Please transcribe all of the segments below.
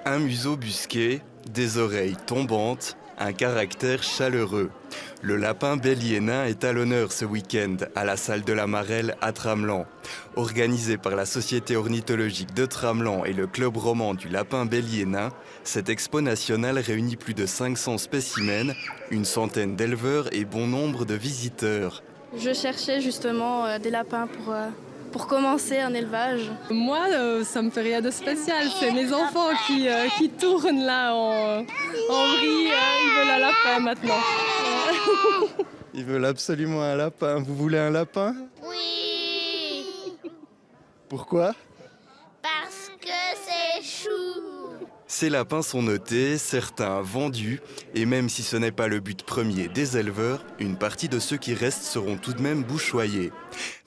Un museau busqué, des oreilles tombantes, un caractère chaleureux. Le lapin bélier nain est à l'honneur ce week-end à la salle de la Marelle à Tramelan. Organisée par la Société ornithologique de Tramelan et le club roman du lapin bélier nain, cette expo nationale réunit plus de 500 spécimens, une centaine d'éleveurs et bon nombre de visiteurs. Je cherchais justement des lapins pour commencer un élevage. Moi, ça me fait rien de spécial. C'est mes enfants qui tournent là en vrille. Ils veulent un lapin maintenant. Ils veulent absolument un lapin. Vous voulez un lapin? Oui, Pourquoi? parce que c'est chou. Ces lapins sont notés, certains vendus, et même si ce n'est pas le but premier des éleveurs, une partie de ceux qui restent seront tout de même bouchoyés.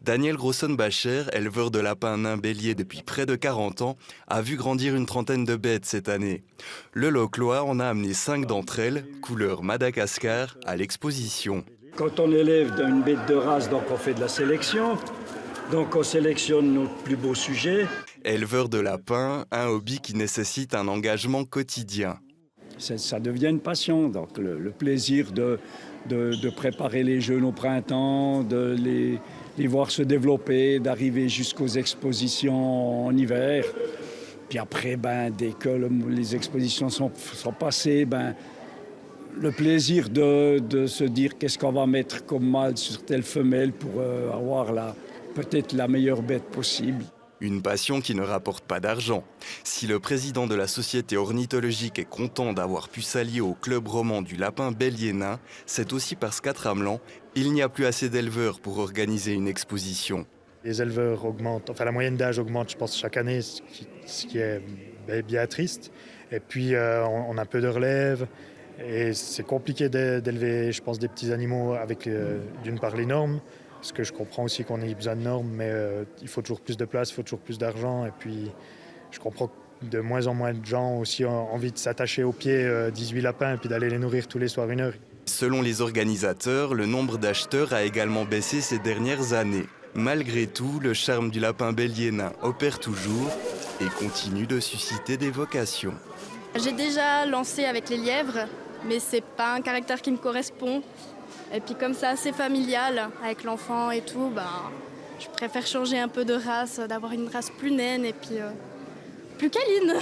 Daniel Grosson-Bacher, éleveur de lapins nains béliers depuis près de 40 ans, a vu grandir une trentaine de bêtes cette année. Le Loclois en a amené 5 d'entre elles, couleur Madagascar, à l'exposition. Quand on élève une bête de race, donc on fait de la sélection. Donc on sélectionne nos plus beaux sujets. Éleveur de lapins, un hobby qui nécessite un engagement quotidien. Ça devient une passion. Donc le plaisir de préparer les jeunes au printemps, de les voir se développer, d'arriver jusqu'aux expositions en hiver. Puis après, dès que les expositions sont passées, le plaisir de se dire qu'est-ce qu'on va mettre comme mâle sur telle femelle pour avoir peut-être la meilleure bête possible. Une passion qui ne rapporte pas d'argent. Si le président de la Société ornithologique est content d'avoir pu s'allier au club roman du lapin bélier nain, c'est aussi parce qu'à Tramelan, il n'y a plus assez d'éleveurs pour organiser une exposition. Les éleveurs augmentent, enfin la moyenne d'âge augmente, je pense, chaque année, ce qui est bien triste. Et puis on a peu de relève et c'est compliqué d'élever, je pense, des petits animaux avec d'une part les normes. Parce que je comprends aussi qu'on ait besoin de normes, mais il faut toujours plus de place, il faut toujours plus d'argent. Et puis, je comprends que de moins en moins de gens ont aussi envie de s'attacher aux pieds 18 lapins et puis d'aller les nourrir tous les soirs 1 heure. Selon les organisateurs, le nombre d'acheteurs a également baissé ces dernières années. Malgré tout, le charme du lapin bélier nain opère toujours et continue de susciter des vocations. J'ai déjà lancé avec les lièvres, mais c'est pas un caractère qui me correspond. Et puis comme c'est assez familial avec l'enfant et tout, je préfère changer un peu de race, d'avoir une race plus naine et puis plus câline.